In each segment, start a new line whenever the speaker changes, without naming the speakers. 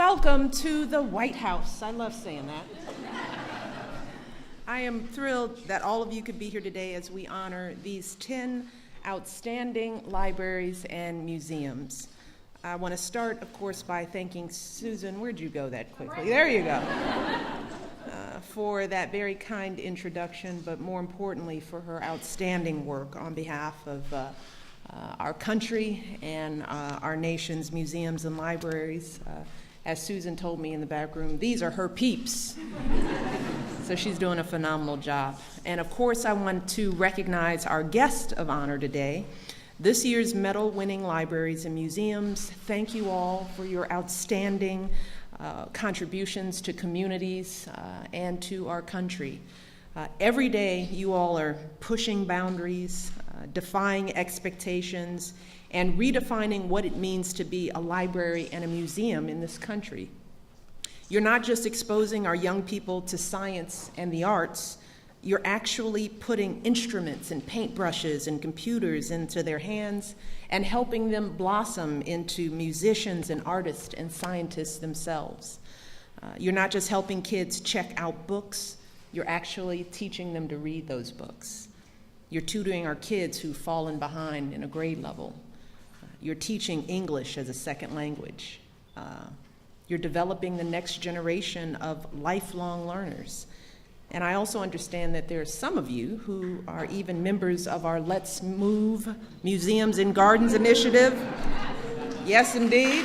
welcome to the White House. I love saying that. I am thrilled that all of you could be here today as we honor these 10 outstanding libraries and museums. I want to start, of course, by thanking Susan. Where'd you go that quickly? There you go. For that very kind introduction, but more importantly, for her outstanding work on behalf of our country and our nation's museums and libraries. As Susan told me in the back room, these are her peeps. So she's doing a phenomenal job. And of course, I want to recognize our guest of honor today, this year's medal-winning libraries and museums. Thank you all for your outstanding contributions to communities and to our country. Every day, you all are pushing boundaries, defying expectations, and redefining what it means to be a library and a museum in this country. You're not just exposing our young people to science and the arts, you're actually putting instruments and paintbrushes and computers into their hands and helping them blossom into musicians and artists and scientists themselves. You're not just helping kids check out books, you're actually teaching them to read those books. You're tutoring our kids who've fallen behind in a grade level. You're teaching English as a second language. You're developing the next generation of lifelong learners. And I also understand that there are some of you who are even members of our Let's Move Museums and Gardens initiative. Yes, indeed.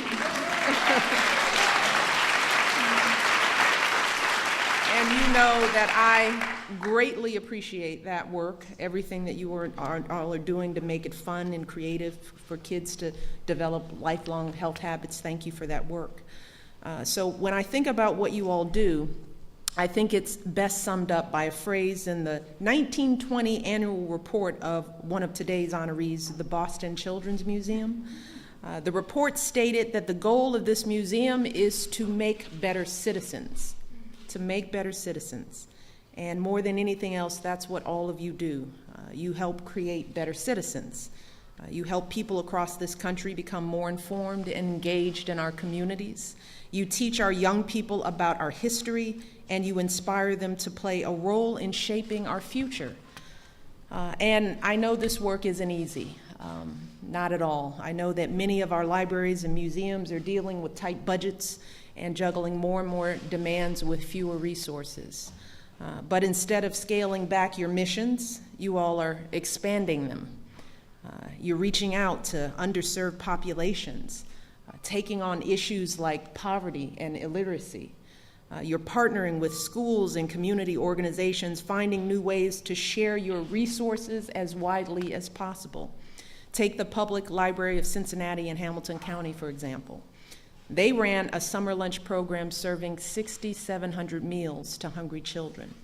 And you know that I greatly appreciate that work, everything that you all are doing to make it fun and creative for kids to develop lifelong health habits. Thank you for that work. So when I think about what you all do, I think it's best summed up by a phrase in the 1920 annual report of one of today's honorees, the Boston Children's Museum. The report stated that the goal of this museum is to make better citizens, And more than anything else, that's what all of you do. You help create better citizens. You help people across this country become more informed and engaged in our communities. You teach our young people about our history, and you inspire them to play a role in shaping our future. And I know this work isn't easy, not at all. I know that many of our libraries and museums are dealing with tight budgets and juggling more and more demands with fewer resources. But instead of scaling back your missions, you all are expanding them. You're reaching out to underserved populations, taking on issues like poverty and illiteracy. You're partnering with schools and community organizations, finding new ways to share your resources as widely as possible. Take the Public Library of Cincinnati and Hamilton County, for example. They ran a summer lunch program serving 6,700 meals to hungry children.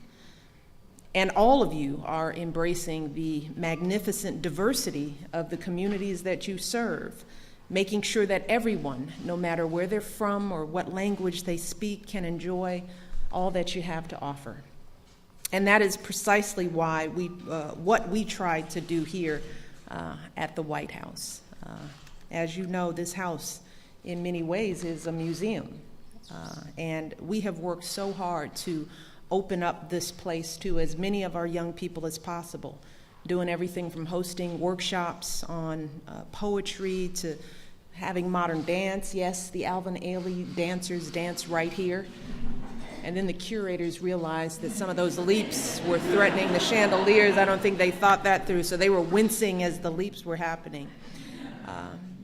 And all of you are embracing the magnificent diversity of the communities that you serve, making sure that everyone, no matter where they're from or what language they speak, can enjoy all that you have to offer. And that is precisely why what we try to do here at the White House. As you know, this house, in many ways, is a museum. And we have worked so hard to open up this place to as many of our young people as possible, doing everything from hosting workshops on poetry to having modern dance. Yes, the Alvin Ailey dancers dance right here. And then the curators realized that some of those leaps were threatening the chandeliers. I don't think they thought that through, so they were wincing as the leaps were happening.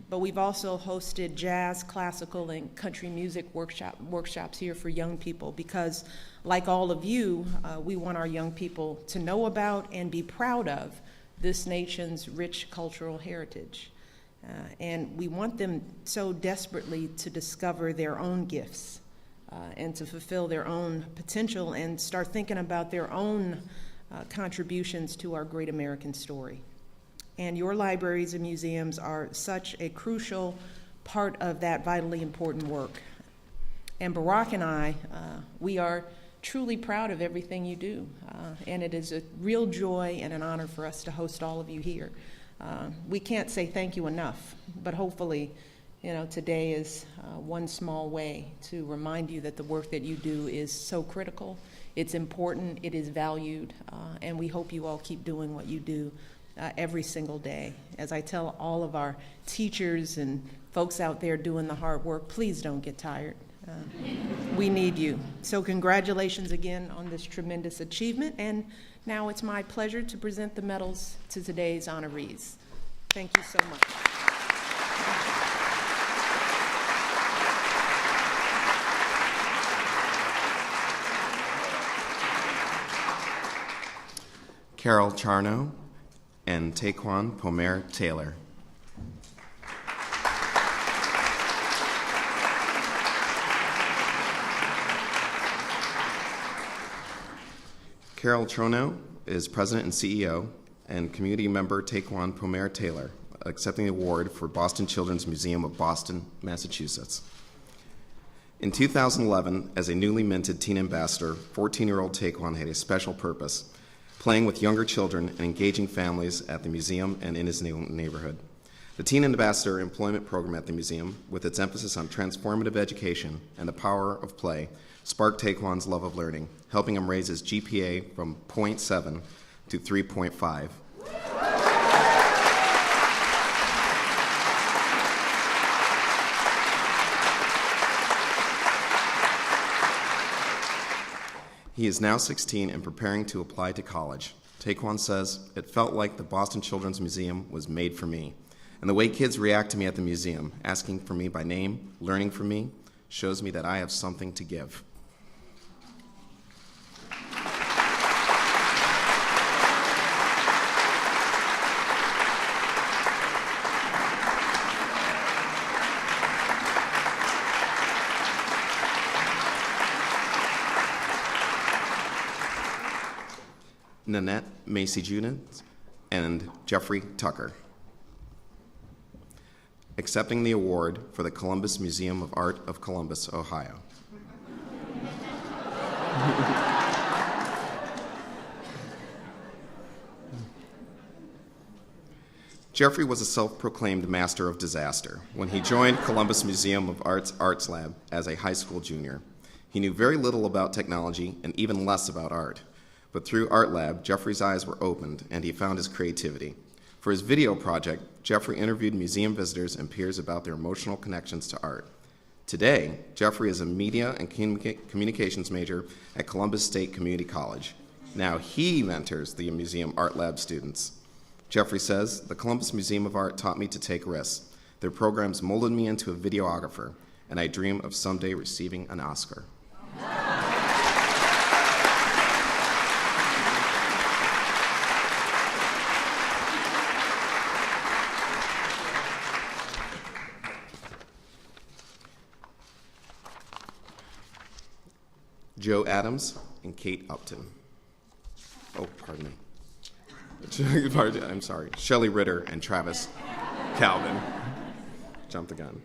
But we've also hosted jazz, classical, and country music workshops here for young people because, like all of you, we want our young people to know about and be proud of this nation's rich cultural heritage. And we want them so desperately to discover their own gifts and to fulfill their own potential and start thinking about their own contributions to our great American story. And your libraries and museums are such a crucial part of that vitally important work. And Barack and I, we are truly proud of everything you do. And it is a real joy and an honor for us to host all of you here. We can't say thank you enough, but hopefully today is one small way to remind you that the work that you do is so critical. It's important, it is valued, and we hope you all keep doing what you do every single day. As I tell all of our teachers and folks out there doing the hard work, please don't get tired. We need you. So congratulations again on this tremendous achievement, and now it's my pleasure to present the medals to today's honorees. Thank you so much.
Carol Charno and Taekwon Pomer Taylor. Carol Charno is President and CEO, and community member Taekwon Pomer Taylor, accepting the award for Boston Children's Museum of Boston, Massachusetts. In 2011, as a newly minted teen ambassador, 14-year-old Taekwon had a special purpose, playing with younger children and engaging families at the museum and in his neighborhood. The Teen Ambassador Employment Program at the museum, with its emphasis on transformative education and the power of play, sparked Taekwon's love of learning, helping him raise his GPA from 0.7 to 3.5. He is now 16 and preparing to apply to college. Taekwon says, "It felt like the Boston Children's Museum was made for me. And the way kids react to me at the museum, asking for me by name, learning from me, shows me that I have something to give." Nanette Macy Judith and Jeffrey Tucker. Accepting the award for the Columbus Museum of Art of Columbus, Ohio. Jeffrey was a self-proclaimed master of disaster when he joined Columbus Museum of Art's Arts Lab as a high school junior. He knew very little about technology and even less about art. But through Art Lab, Jeffrey's eyes were opened and he found his creativity. For his video project, Jeffrey interviewed museum visitors and peers about their emotional connections to art. Today, Jeffrey is a media and communications major at Columbus State Community College. Now he mentors the museum Art Lab students. Jeffrey says, "The Columbus Museum of Art taught me to take risks. Their programs molded me into a videographer, and I dream of someday receiving an Oscar." Joe Adams and Kate Upton. Oh, pardon me. I'm sorry. Shelley Ritter and Travis Calvin. Jumped the gun.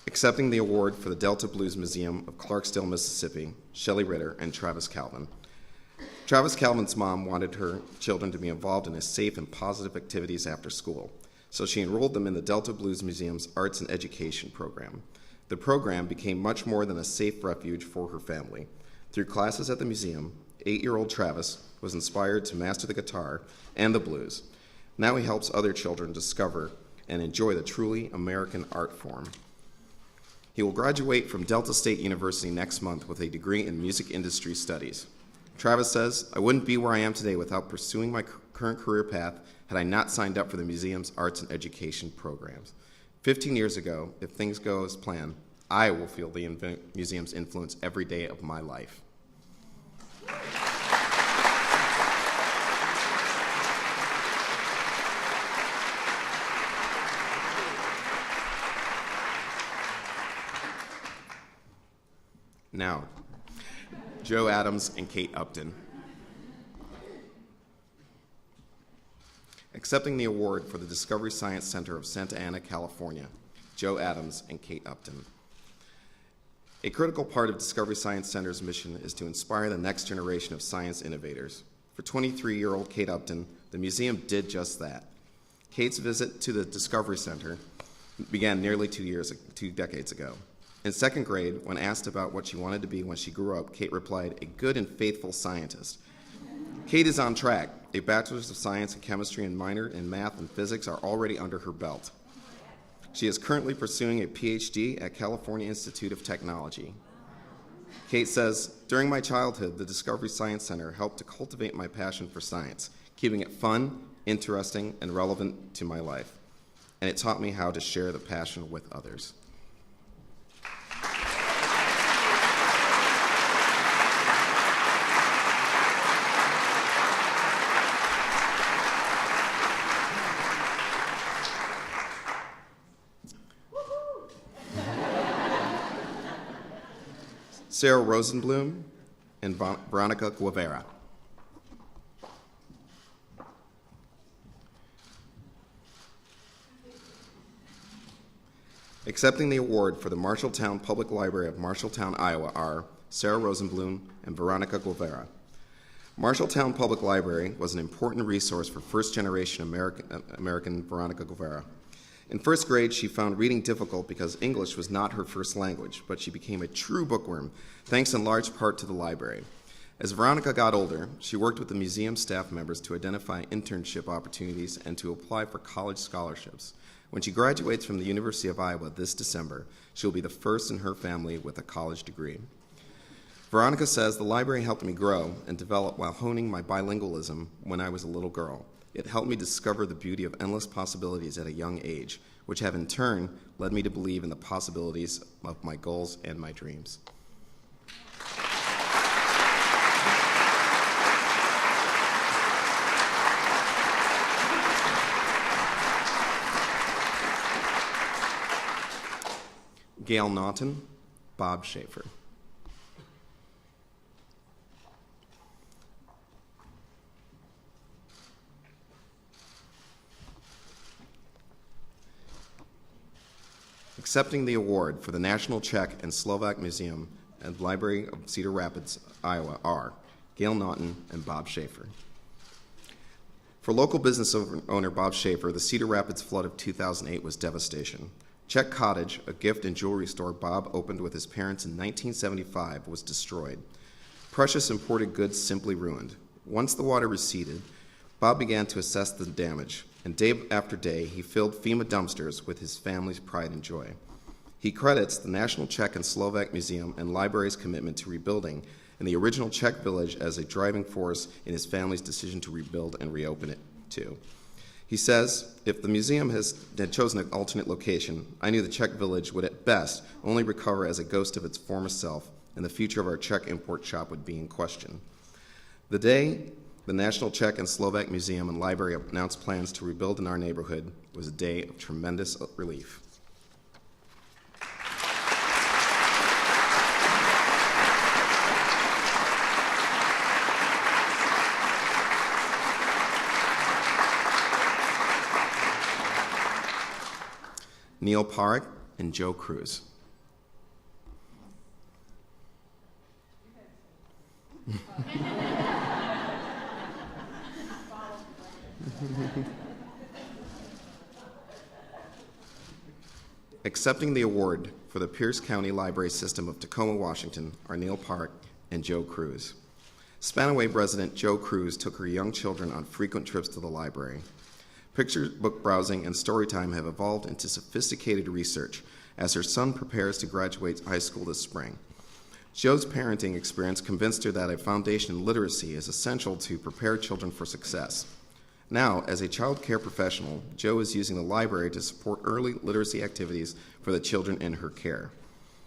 Accepting the award for the Delta Blues Museum of Clarksdale, Mississippi, Shelley Ritter and Travis Calvin. Travis Calvin's mom wanted her children to be involved in safe and positive activities after school, so she enrolled them in the Delta Blues Museum's Arts and Education program. The program became much more than a safe refuge for her family. Through classes at the museum, 8-year-old Travis was inspired to master the guitar and the blues. Now he helps other children discover and enjoy the truly American art form. He will graduate from Delta State University next month with a degree in music industry studies. Travis says, "I wouldn't be where I am today without pursuing my current career path had I not signed up for the museum's arts and education programs. 15 years ago, if things go as planned, I will feel the museum's influence every day of my life." Now, Joe Adams and Kate Upton. Accepting the award for the Discovery Science Center of Santa Ana, California, Joe Adams and Kate Upton. A critical part of Discovery Science Center's mission is to inspire the next generation of science innovators. For 23-year-old Kate Upton, the museum did just that. Kate's visit to the Discovery Center began nearly 2 decades ago. In second grade, when asked about what she wanted to be when she grew up, Kate replied, "A good and faithful scientist." Kate is on track. A Bachelor's of Science in Chemistry and minor in Math and Physics are already under her belt. She is currently pursuing a PhD at California Institute of Technology. Kate says, "During my childhood, the Discovery Science Center helped to cultivate my passion for science, keeping it fun, interesting, and relevant to my life. And it taught me how to share the passion with others." Sarah Rosenblum and Veronica Guevara. Accepting the award for the Marshalltown Public Library of Marshalltown, Iowa are Sarah Rosenblum and Veronica Guevara. Marshalltown Public Library was an important resource for first-generation American Veronica Guevara. In first grade, she found reading difficult because English was not her first language, but she became a true bookworm, thanks in large part to the library. As Veronica got older, she worked with the museum staff members to identify internship opportunities and to apply for college scholarships. When she graduates from the University of Iowa this December, she will be the first in her family with a college degree. Veronica says, "The library helped me grow and develop while honing my bilingualism when I was a little girl. It helped me discover the beauty of endless possibilities at a young age, which have in turn led me to believe in the possibilities of my goals and my dreams." Gail Naughton, Bob Schaefer. Accepting the award for the National Czech and Slovak Museum and Library of Cedar Rapids, Iowa are Gail Naughton and Bob Schaefer. For local business owner Bob Schaefer, the Cedar Rapids flood of 2008 was devastation. Czech Cottage, a gift and jewelry store Bob opened with his parents in 1975, was destroyed. Precious imported goods simply ruined. Once the water receded, Bob began to assess the damage, and day after day, he filled FEMA dumpsters with his family's pride and joy. He credits the National Czech and Slovak Museum and Library's commitment to rebuilding and the original Czech village as a driving force in his family's decision to rebuild and reopen it, too. He says, "If the museum had chosen an alternate location, I knew the Czech village would at best only recover as a ghost of its former self, and the future of our Czech import shop would be in question." The day the National Czech and Slovak Museum and Library announced plans to rebuild in our neighborhood was a day of tremendous relief. Neil Park and Joe Cruz. Accepting the award for the Pierce County Library System of Tacoma, Washington are Neil Park and Joe Cruz. Spanaway resident Joe Cruz took her young children on frequent trips to the library. Picture book browsing and story time have evolved into sophisticated research as her son prepares to graduate high school this spring. Joe's parenting experience convinced her that a foundation in literacy is essential to prepare children for success. Now, as a child care professional, Joe is using the library to support early literacy activities for the children in her care.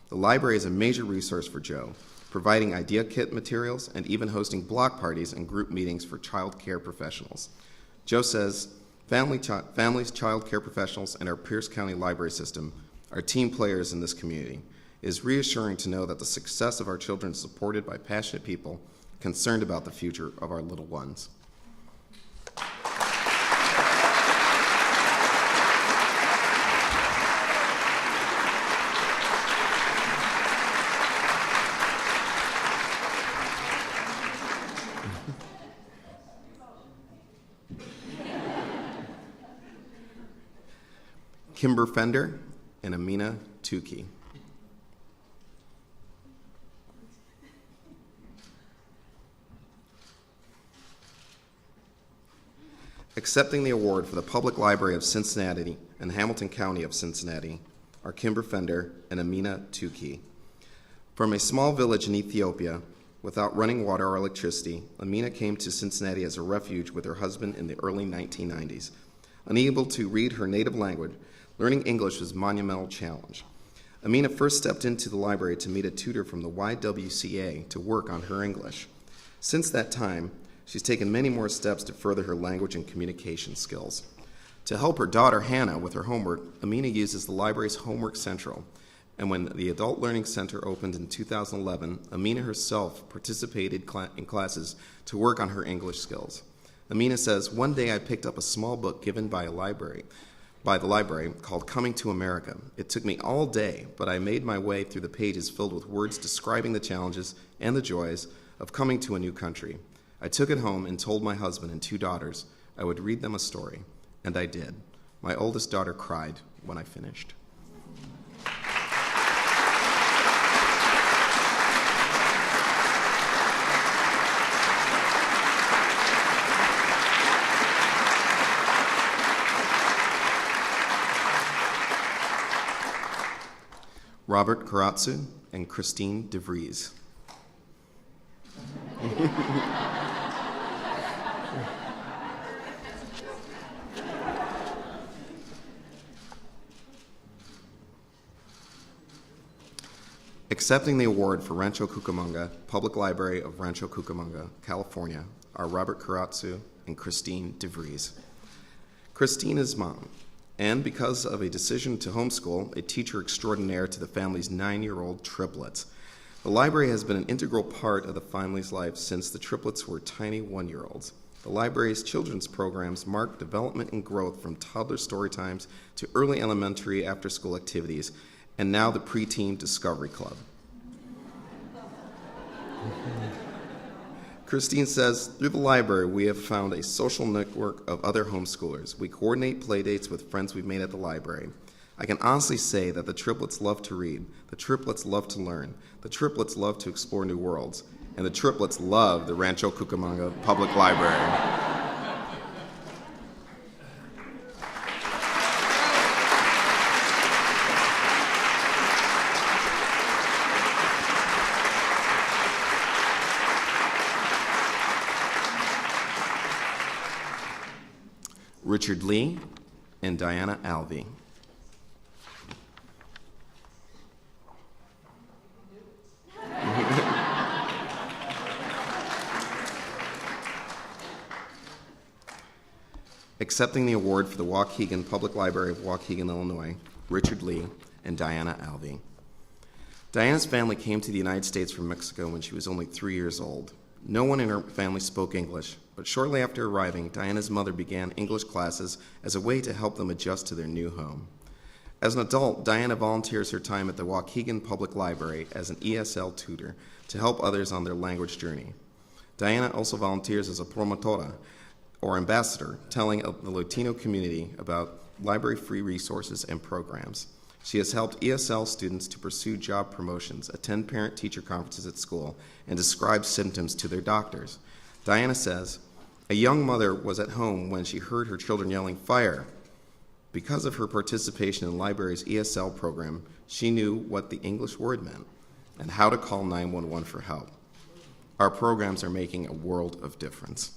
The library is a major resource for Joe, providing idea kit materials and even hosting block parties and group meetings for child care professionals. Joe says, families, child care professionals, and our Pierce County Library System are team players in this community. It is reassuring to know that the success of our children is supported by passionate people concerned about the future of our little ones. Kimber Fender and Amina Tukey. Accepting the award for the Public Library of Cincinnati and Hamilton County of Cincinnati are Kimber Fender and Amina Tukey. From a small village in Ethiopia, without running water or electricity, Amina came to Cincinnati as a refuge with her husband in the early 1990s. Unable to read her native language, learning English was a monumental challenge. Amina first stepped into the library to meet a tutor from the YWCA to work on her English. Since that time, she's taken many more steps to further her language and communication skills. To help her daughter Hannah with her homework, Amina uses the library's Homework Central. And when the Adult Learning Center opened in 2011, Amina herself participated in classes to work on her English skills. Amina says, "One day I picked up a small book given by the library called Coming to America. It took me all day, but I made my way through the pages filled with words describing the challenges and the joys of coming to a new country. I took it home and told my husband and 2 daughters I would read them a story, and I did. My oldest daughter cried when I finished." Robert Karatsu and Christine DeVries. Accepting the award for Rancho Cucamonga, Public Library of Rancho Cucamonga, California, are Robert Karatsu and Christine DeVries. Christine is mom, and because of a decision to homeschool, a teacher extraordinaire to the family's 9-year-old triplets. The library has been an integral part of the family's life since the triplets were tiny 1-year-olds. The library's children's programs mark development and growth from toddler story times to early elementary after-school activities, and now the preteen Discovery Club. Christine says, "Through the library, we have found a social network of other homeschoolers. We coordinate playdates with friends we've made at the library. I can honestly say that the triplets love to read, the triplets love to learn, the triplets love to explore new worlds, and the triplets love the Rancho Cucamonga Public Library." Richard Lee and Diana Alvey. Accepting the award for the Waukegan Public Library of Waukegan, Illinois, Richard Lee and Diana Alvey. Diana's family came to the United States from Mexico when she was only 3 years old. No one in her family spoke English, but shortly after arriving, Diana's mother began English classes as a way to help them adjust to their new home. As an adult, Diana volunteers her time at the Waukegan Public Library as an ESL tutor to help others on their language journey. Diana also volunteers as a promotora, or ambassador, telling the Latino community about library-free resources and programs. She has helped ESL students to pursue job promotions, attend parent-teacher conferences at school, and describe symptoms to their doctors. Diana says, "A young mother was at home when she heard her children yelling, 'Fire!' Because of her participation in the library's ESL program, she knew what the English word meant and how to call 911 for help. Our programs are making a world of difference."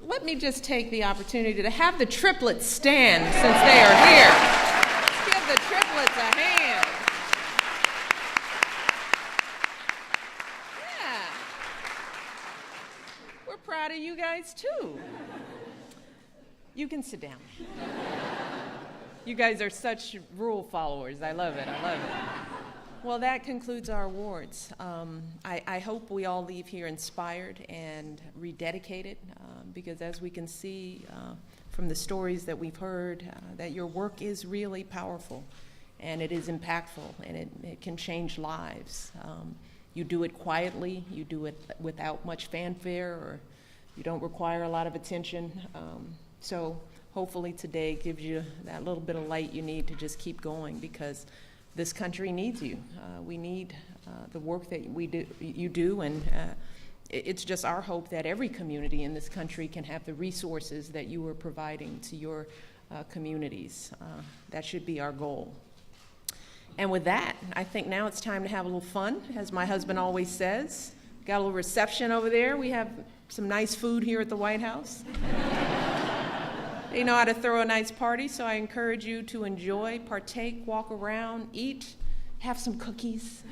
Let me just take the opportunity to have the triplets stand since they are here. Let's give the triplets a hand. Yeah. We're proud of you guys too. You can sit down. You guys are such rule followers. I love it. I love it. Well, that concludes our awards. I hope we all leave here inspired and rededicated, because as we can see from the stories that we've heard, that your work is really powerful, and it is impactful, and it can change lives. You do it quietly, you do it without much fanfare, or you don't require a lot of attention. So hopefully today gives you that little bit of light you need to just keep going, because this country needs you. We need the work that you do, and it's just our hope that every community in this country can have the resources that you are providing to your communities. That should be our goal. And with that, I think now it's time to have a little fun, as my husband always says. Got a little reception over there. We have some nice food here at the White House. They know how to throw a nice party, so I encourage you to enjoy, partake, walk around, eat, have some cookies.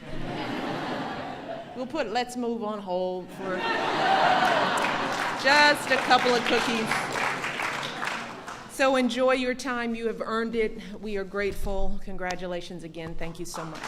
We'll put Let's Move on hold for just a couple of cookies. So enjoy your time. You have earned it. We are grateful. Congratulations again. Thank you so much.